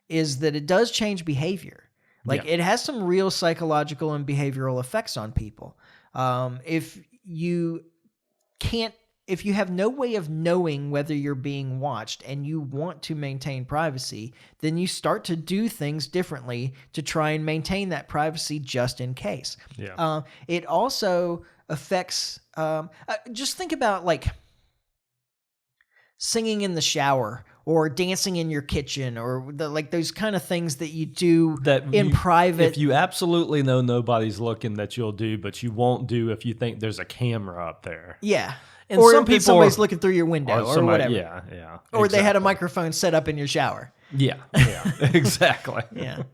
is that it does change behavior. Like, it has some real psychological and behavioral effects on people. If you have no way of knowing whether you're being watched and you want to maintain privacy, then you start to do things differently to try and maintain that privacy just in case. Yeah. It also affects, just think about like singing in the shower or dancing in your kitchen or those kind of things that you do in private. If you absolutely know nobody's looking, that you'll do, but you won't do if you think there's a camera up there. Yeah. And or some if people somebody's looking through your window or whatever. Yeah. Or they had a microphone set up in your shower. Yeah, exactly. Yeah.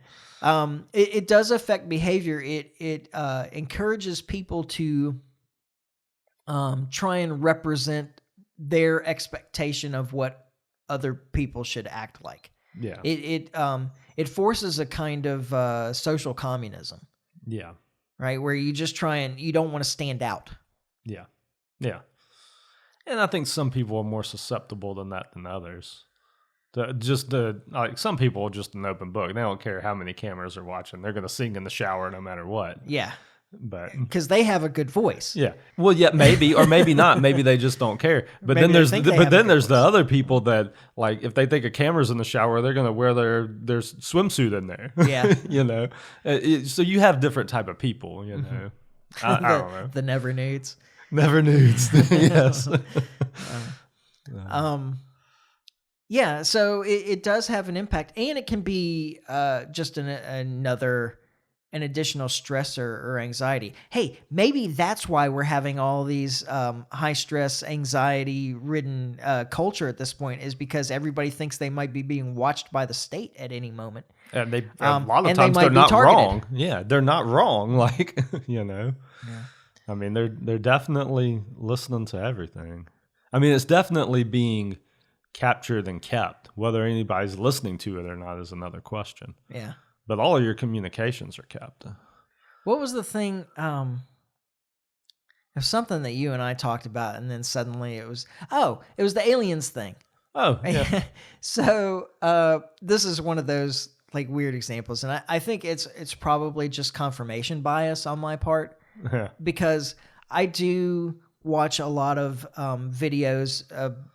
It does affect behavior. It encourages people to try and represent their expectation of what other people should act like. Yeah. It forces a kind of social communism. Yeah. Right, where you just you don't want to stand out. Yeah. Yeah. And I think some people are more susceptible than that than others. Like some people are just an open book. They don't care how many cameras are watching. They're going to sing in the shower no matter what. Yeah. But because they have a good voice. Yeah. Well, yeah, maybe, or maybe not. Maybe they just don't care. But Maybe then there's they think they have a good the voice. other people that, like, if they think a camera's in the shower, they're going to wear their swimsuit in there. Yeah. You know. So you have different type of people. You know. I don't know. The never nudes. Never nudes. Yes. Yeah, so it does have an impact, and it can be just an additional stressor or anxiety. Hey, maybe that's why we're having all these high stress, anxiety ridden culture at this point, is because everybody thinks they might be being watched by the state at any moment. And a lot of and times they might they're be not targeted. wrong. Yeah, they're not wrong. Like, you know. Yeah. I mean, they're definitely listening to everything. I mean, it's definitely being captured and kept. Whether anybody's listening to it or not is another question. Yeah. But all of your communications are kept. What was the thing? It was something that you and I talked about, and then suddenly it was the aliens thing. Oh, yeah. So this is one of those like weird examples, and I think it's probably just confirmation bias on my part, because I do watch a lot of videos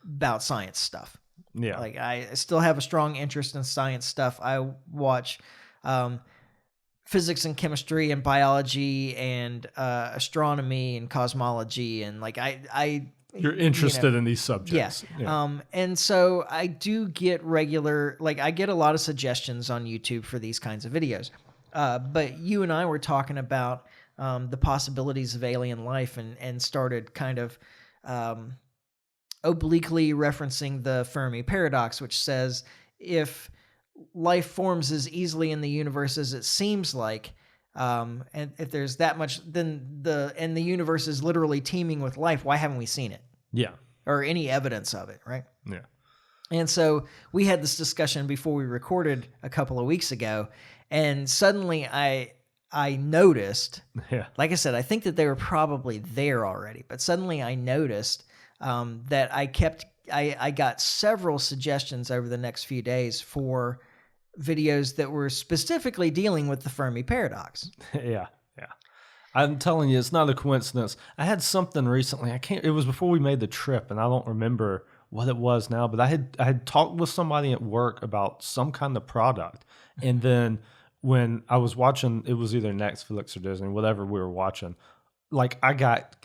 about science stuff. Yeah. Like I still have a strong interest in science stuff. I watch physics and chemistry and biology and astronomy and cosmology, and like you're interested in these subjects. Yeah. And so I do get I get a lot of suggestions on YouTube for these kinds of videos. But you and I were talking about the possibilities of alien life and started kind of obliquely referencing the Fermi paradox, which says if life forms as easily in the universe as it seems like, and if there's that much, then the universe is literally teeming with life, why haven't we seen it? Yeah. Or any evidence of it, right? Yeah. And so we had this discussion before we recorded a couple of weeks ago, and suddenly I noticed, like I said, I think that they were probably there already, but suddenly I noticed that I got several suggestions over the next few days for videos that were specifically dealing with the Fermi paradox. Yeah. I'm telling you, it's not a coincidence. I had something recently. It was before we made the trip, and I don't remember what it was now, but I had talked with somebody at work about some kind of product. And then when I was watching, it was either Netflix or Disney, whatever we were watching, like I got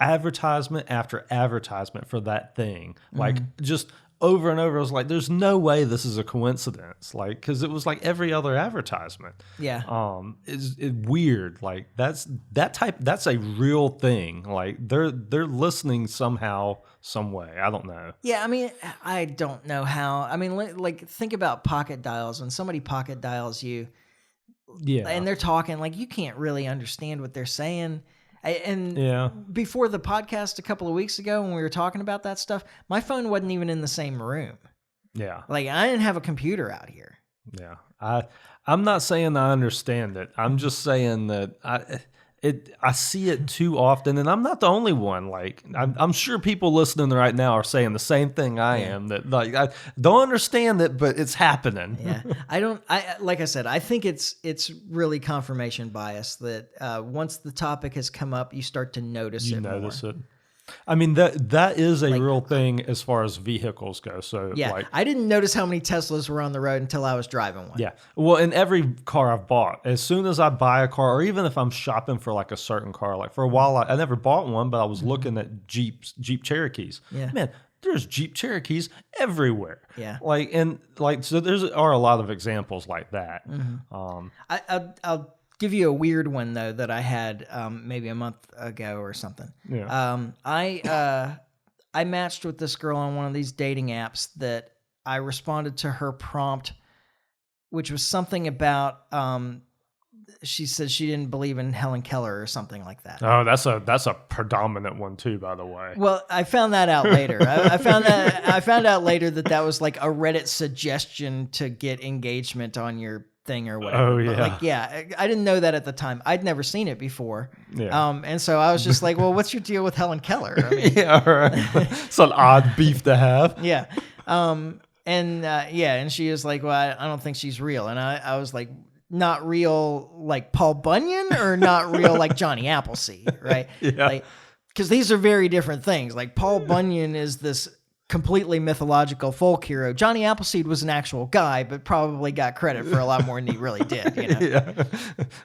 advertisement after advertisement for that thing. Like just over and over. I was like, there's no way this is a coincidence. Like, cause it was like every other advertisement. Yeah. It's weird. Like that's a real thing. Like they're listening somehow, some way. I don't know. Yeah. I mean, I don't know how. I mean, like think about pocket dials. When somebody pocket dials you, and they're talking, like you can't really understand what they're saying. And before the podcast a couple of weeks ago, when we were talking about that stuff, my phone wasn't even in the same room. Yeah. Like I didn't have a computer out here. Yeah. I'm not saying I understand it. I'm just saying that I see it too often, and I'm not the only one. Like I'm sure people listening right now are saying the same thing I am. That like I don't understand it, but it's happening. Yeah, like I said, I think it's really confirmation bias that once the topic has come up, you start to notice it. I mean, that is a real thing as far as vehicles go. So yeah, I didn't notice how many Teslas were on the road until I was driving one. Yeah. Well, in every car I've bought, as soon as I buy a car, or even if I'm shopping for like a certain car, like for a while, I never bought one, but I was looking at Jeep Cherokees. Yeah. Man, there's Jeep Cherokees everywhere. Yeah. So are a lot of examples like that. I'll give you a weird one though that I had maybe a month ago or something. Yeah. I matched with this girl on one of these dating apps that I responded to her prompt, which was something about she said she didn't believe in Helen Keller or something like that. Oh, that's a predominant one too, by the way. Well, I found that out later. I found out later that was like a Reddit suggestion to get engagement on your thing or whatever. Oh, But yeah. like, yeah, I didn't know that at the time. I'd never seen it before. Yeah. And so I was just like, well, what's your deal with Helen Keller? I mean, Yeah, right. It's an odd beef to have. yeah. And she was like, well, I don't think she's real. And I was like, not real like Paul Bunyan or not real like Johnny Appleseed, right? Yeah. Like, because these are very different things. Like Paul Bunyan is this completely mythological folk hero. Johnny Appleseed was an actual guy, but probably got credit for a lot more than he really did. You know? Yeah.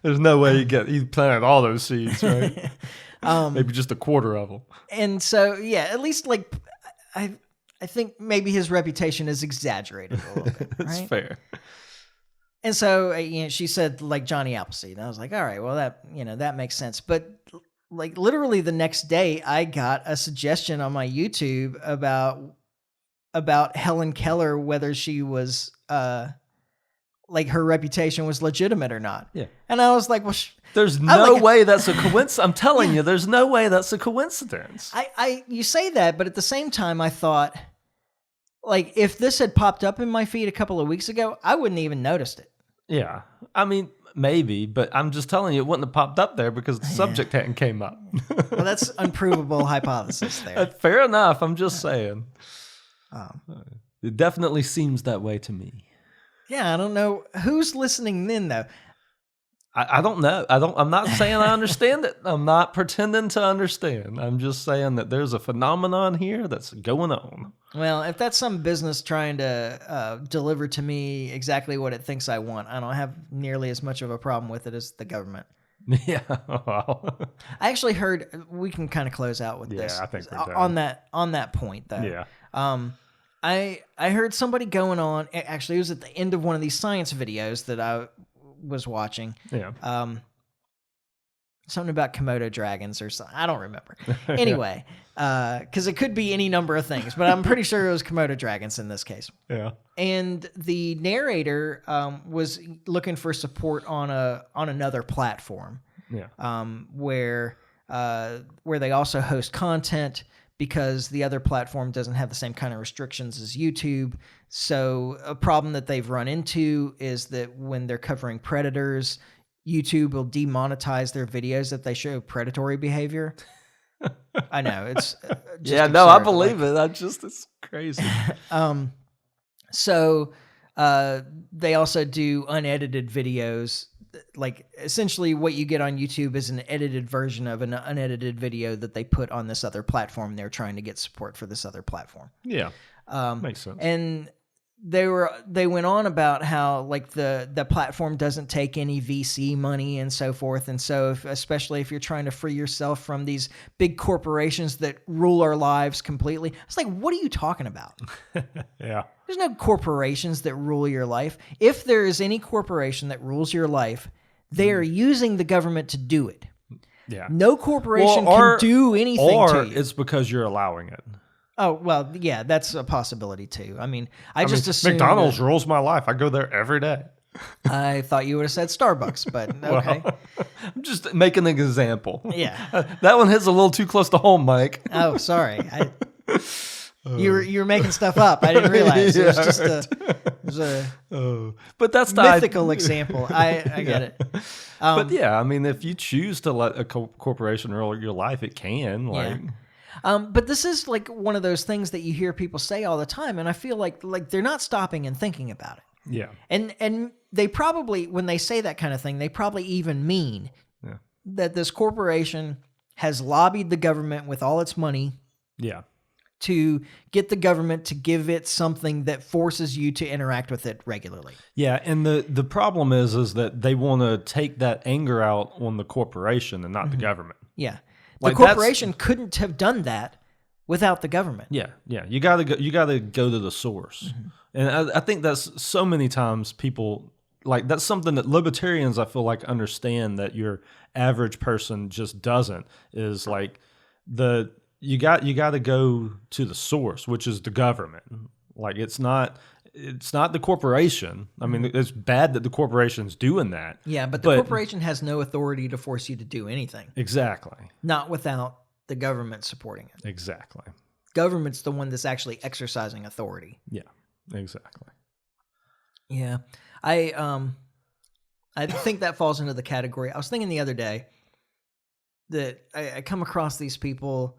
There's no way he planted all those seeds, right? Maybe just a quarter of them. And so, yeah, at least like I think maybe his reputation is exaggerated a little bit. That's right? fair. And so, she said like Johnny Appleseed. And I was like, all right, well that makes sense. But like literally the next day, I got a suggestion on my YouTube about Helen Keller, whether she was like her reputation was legitimate or not. Yeah. And I was like, well, there's no way that's a coincidence. I'm telling you, there's no way that's a coincidence. You say that, but at the same time, I thought, like, if this had popped up in my feed a couple of weeks ago, I wouldn't even noticed it. Yeah. I mean, maybe, but I'm just telling you, it wouldn't have popped up there because the subject hadn't came up. Well, that's unprovable hypothesis there. Fair enough. I'm just saying. It definitely seems that way to me. Yeah, I don't know who's listening then though. I don't know. I'm not saying I understand it. I'm not pretending to understand. I'm just saying that there's a phenomenon here that's going on. Well, if that's some business trying to deliver to me exactly what it thinks I want, I don't have nearly as much of a problem with it as the government. Yeah. Well. I actually heard, we can kind of close out with this. Yeah, I think we're done. On that point though. Yeah. I heard somebody going on, actually it was at the end of one of these science videos that I was watching. Yeah. Something about Komodo dragons or something. I don't remember. Anyway, because it could be any number of things, but I'm pretty sure it was Komodo dragons in this case. Yeah. And the narrator was looking for support on another platform. Yeah. Where they also host content, because the other platform doesn't have the same kind of restrictions as YouTube. So a problem that they've run into is that when they're covering predators, YouTube will demonetize their videos if they show predatory behavior. I know, it's just absurd. I believe it. It's crazy. So they also do unedited videos. Like essentially what you get on YouTube is an edited version of an unedited video that they put on this other platform. They're trying to get support for this other platform. Yeah. Makes sense. And they went on about how like the platform doesn't take any VC money and so forth. And so especially if you're trying to free yourself from these big corporations that rule our lives completely. It's like, what are you talking about? Yeah. There's no corporations that rule your life. If there is any corporation that rules your life, they are using the government to do it. Yeah. No corporation can do anything to you. It's because you're allowing it. Oh, well, yeah, that's a possibility too. I mean, I just assumed McDonald's rules my life. I go there every day. I thought you would have said Starbucks, but okay. Well, I'm just making an example. Yeah. That one hits a little too close to home, Mike. Oh, sorry. You were making stuff up. I didn't realize. It was just but that's the mythical example. I get it. But yeah, I mean, if you choose to let a corporation rule your life, it can. Like, but this is like one of those things that you hear people say all the time, and I feel like they're not stopping and thinking about it. Yeah. And they probably, when they say that kind of thing, they probably even mean that this corporation has lobbied the government with all its money. Yeah. To get the government to give it something that forces you to interact with it regularly. Yeah, and the problem is that they want to take that anger out on the corporation and not the government. Yeah. The corporation couldn't have done that without the government. Yeah, yeah. You gotta go to the source. And I think that's so many times people, like, that's something that libertarians, I feel like, understand that your average person just doesn't, is like you got to go to the source, which is the government. Like, it's not the corporation. I mean, it's bad that the corporation's doing that. Yeah, but the corporation has no authority to force you to do anything. Exactly. Not without the government supporting it. Exactly. Government's the one that's actually exercising authority. Yeah, exactly. Yeah. I think that falls into the category. I was thinking the other day that I come across these people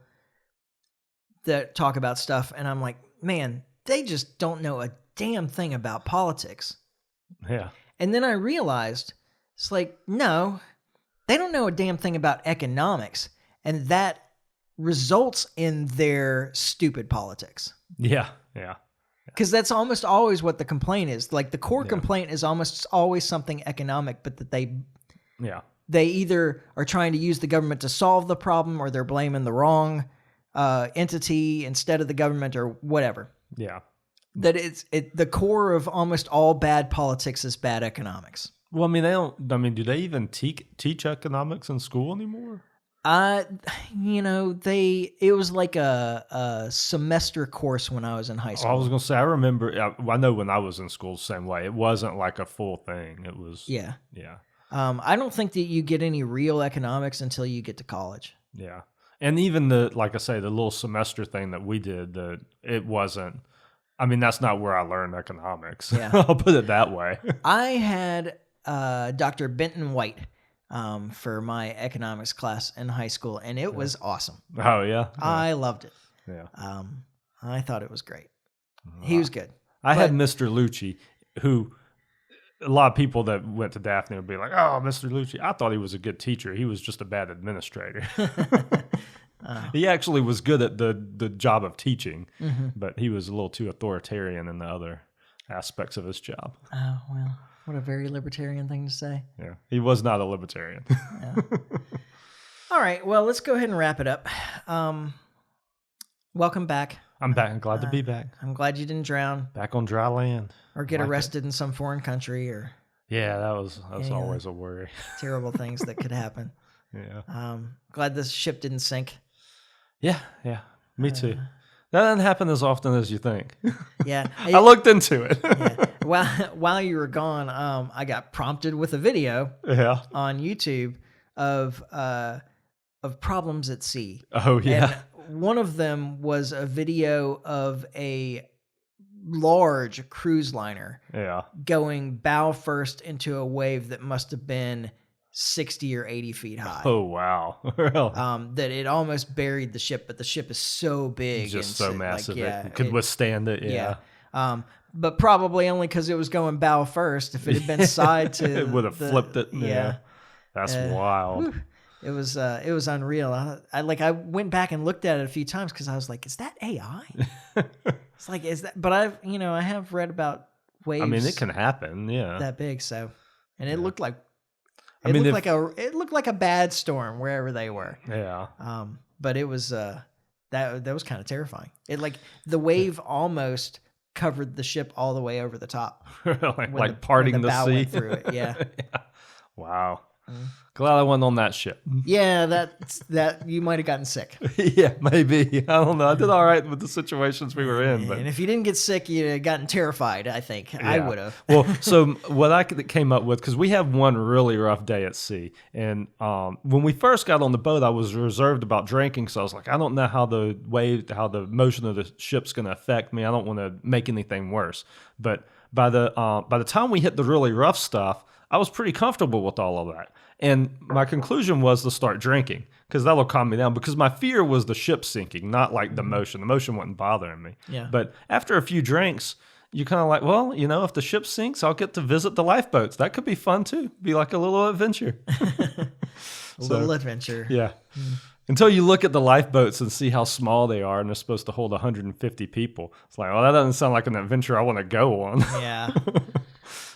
that talk about stuff, and I'm like, man, they just don't know a damn thing about politics. Yeah. And then I realized, it's like, no, they don't know a damn thing about economics, and that results in their stupid politics. Yeah. Yeah. Because that's almost always what the complaint is. Like the core complaint is almost always something economic, but that they either are trying to use the government to solve the problem, or they're blaming the wrong entity instead of the government, or whatever. Yeah. That the core of almost all bad politics is bad economics. Well, I mean, do they even teach economics in school anymore? It was like a semester course when I was in high school. I was going to say, I remember, I know when I was in school the same way. It wasn't like a full thing. It was. Yeah. Yeah. I don't think that you get any real economics until you get to college. Yeah. And even like I say, the little semester thing that we did, it wasn't, I mean, that's not where I learned economics. Yeah. I'll put it that way. I had Dr. Benton White for my economics class in high school, and it was awesome. Oh, yeah? I loved it. Yeah. I thought it was great. He was good. I had Mr. Lucci, who a lot of people that went to Daphne would be like, oh, Mr. Lucci. I thought he was a good teacher. He was just a bad administrator. He actually was good at the job of teaching, but he was a little too authoritarian in the other aspects of his job. Oh, well, what a very libertarian thing to say. Yeah, he was not a libertarian. Yeah. All right, well, let's go ahead and wrap it up. Welcome back. I'm back. I'm glad to be back. I'm glad you didn't drown. Back on dry land. Or get arrested in some foreign country, or... Yeah, that's always a worry. Terrible things that could happen. Yeah. Glad this ship didn't sink. Yeah, me too. That doesn't happen as often as you think. Yeah. I looked into it. Yeah. While you were gone, I got prompted with a video on YouTube of problems at sea. Oh, yeah. And one of them was a video of a large cruise liner going bow first into a wave that must have been 60 or 80 feet high. Oh, wow. That it almost buried the ship, but the ship is so big. Just so massive. Like, it could withstand it. Yeah. But probably only because it was going bow first. If it had been side to... it would have flipped it. Yeah. That's wild. Whew. It was unreal. I went back and looked at it a few times because I was like, is that AI? It's like, is that, but I have read about waves. I mean, it can happen. Yeah. That big. So, and it looked like, it looked like a bad storm wherever they were. Yeah. But it was, that was kind of terrifying. It the wave almost covered the ship all the way over the top. like parting the bow sea. went through it. Yeah. Wow. Glad I wasn't on that ship. Yeah, that you might have gotten sick. Yeah, maybe. I don't know. I did all right with the situations we were in. But. And if you didn't get sick, you'd have gotten terrified, I think. Yeah. I would have. Well, so what I came up with, because we have one really rough day at sea. And when we first got on the boat, I was reserved about drinking. So I was like, I don't know how the motion of the ship's going to affect me. I don't want to make anything worse. But by the time we hit the really rough stuff, I was pretty comfortable with all of that. And my conclusion was to start drinking because that'll calm me down, because my fear was the ship sinking, not like the motion. The motion wasn't bothering me. Yeah. But after a few drinks, you're kind of like, well, if the ship sinks, I'll get to visit the lifeboats. That could be fun too. Be like a little adventure. Little adventure. Yeah. Until you look at the lifeboats and see how small they are, and they're supposed to hold 150 people. It's like, well, that doesn't sound like an adventure I want to go on. Yeah.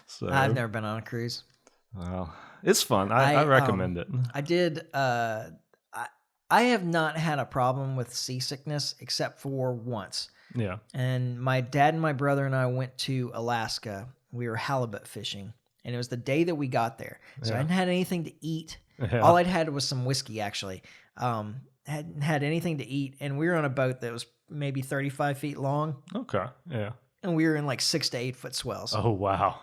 So I've never been on a cruise. Well, it's fun. I recommend it. I did. I have not had a problem with seasickness except for once. Yeah. And my dad and my brother and I went to Alaska. We were halibut fishing, and it was the day that we got there. So I hadn't had anything to eat. Yeah. All I'd had was some whiskey, actually. Hadn't had anything to eat, and we were on a boat that was maybe 35 feet long. Okay. Yeah. And we were in like 6 to 8 foot swells. Oh, wow.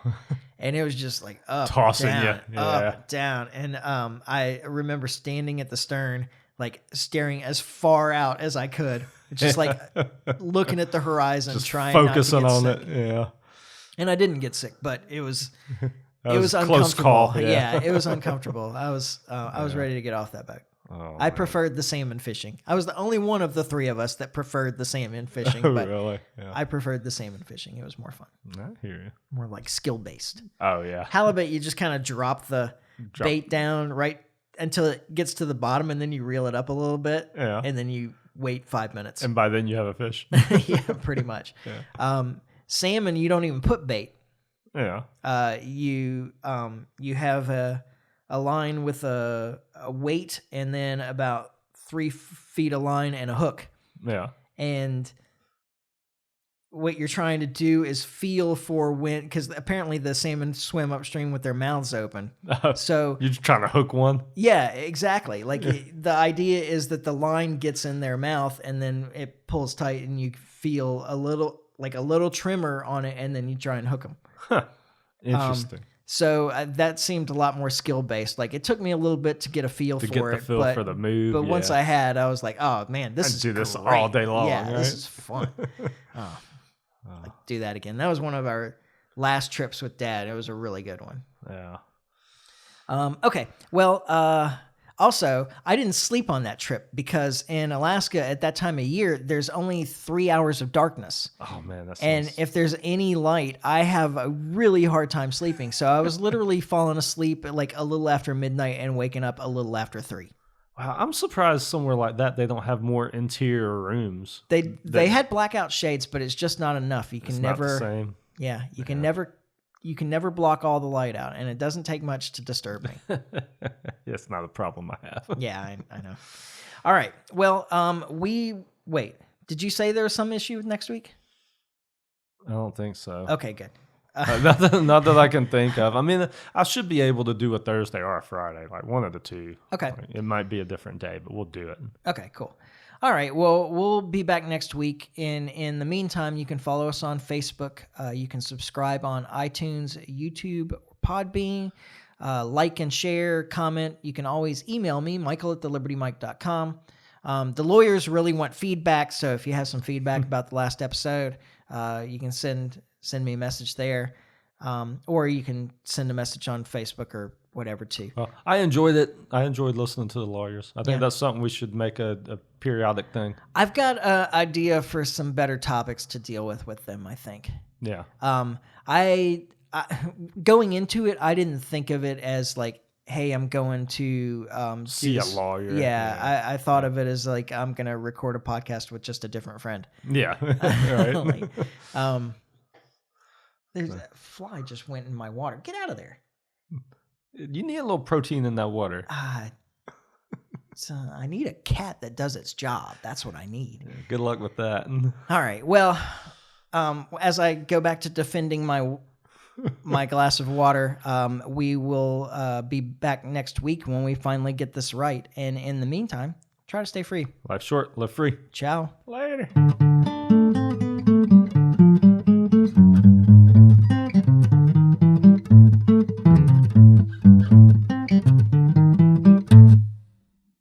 And it was just like up, tossing down, you. up, down. And I remember standing at the stern, like staring as far out as I could, just like looking at the horizon, just trying focusing not to get on sick. it. Yeah. And I didn't get sick, but it was It was a uncomfortable. close call. Yeah, it was uncomfortable. I was ready to get off that boat. Oh, I preferred the salmon fishing. I was the only one of the three of us that preferred the salmon fishing. Oh, but really? Yeah. I preferred the salmon fishing. It was more fun. I hear you. More like skill based. Oh, yeah. Halibut, you just kind of drop the bait down right until it gets to the bottom, and then you reel it up a little bit, and then you wait 5 minutes. And by then you have a fish. Yeah, pretty much. Salmon, you don't even put bait. Yeah. You have a line with a weight and then about 3 feet of line and a hook. Yeah. And what you're trying to do is feel for when, because apparently the salmon swim upstream with their mouths open. So you're just trying to hook one? Yeah, exactly. Like the idea is that the line gets in their mouth and then it pulls tight and you feel a little tremor on it, and then you try and hook them. Huh. Interesting. So that seemed a lot more skill based. Like it took me a little bit to get a feel for it, for the move. But once I had, I was like, "Oh man, this is do this great. all day long." Yeah, right? this is fun. Like do that again. That was one of our last trips with Dad. It was a really good one. Yeah. Okay. Well, also, I didn't sleep on that trip because in Alaska at that time of year, there's only 3 hours of darkness. Oh man, that's and if there's any light, I have a really hard time sleeping. So I was literally falling asleep at like a little after midnight and waking up a little after 3. Wow, I'm surprised somewhere like that they don't have more interior rooms. They had blackout shades, but it's just not enough. You can never. Not the same. Yeah, you can never. You can never block all the light out, and it doesn't take much to disturb me. It's not a problem I have. Yeah, I know. All right. Well, wait. Did you say there was some issue next week? I don't think so. Okay, good. Not that I can think of. I mean, I should be able to do a Thursday or a Friday, like one of the two. Okay. It might be a different day, but we'll do it. Okay, cool. All right. Well, we'll be back next week. In the meantime, you can follow us on Facebook. You can subscribe on iTunes, YouTube, Podbean. Like and share, comment. You can always email me, michael@thelibertymike.com. The lawyers really want feedback, so if you have some feedback about the last episode, you can send me a message there, or you can send a message on Facebook or whatever too. Well, I enjoyed it. I enjoyed listening to the lawyers. I think that's something we should make a periodic thing. I've got an idea for some better topics to deal with them, I think. Yeah. I going into it, I didn't think of it as like, hey, I'm going to see a lawyer. Yeah. I thought of it as like, I'm going to record a podcast with just a different friend. Yeah. Right. There's a fly just went in my water. Get out of there. You need a little protein in that water. So I need a cat that does its job. That's what I need. Yeah, good luck with that. All right. Well, as I go back to defending my glass of water, we will be back next week when we finally get this right. And in the meantime, try to stay free. Life short, live free. Ciao. Later.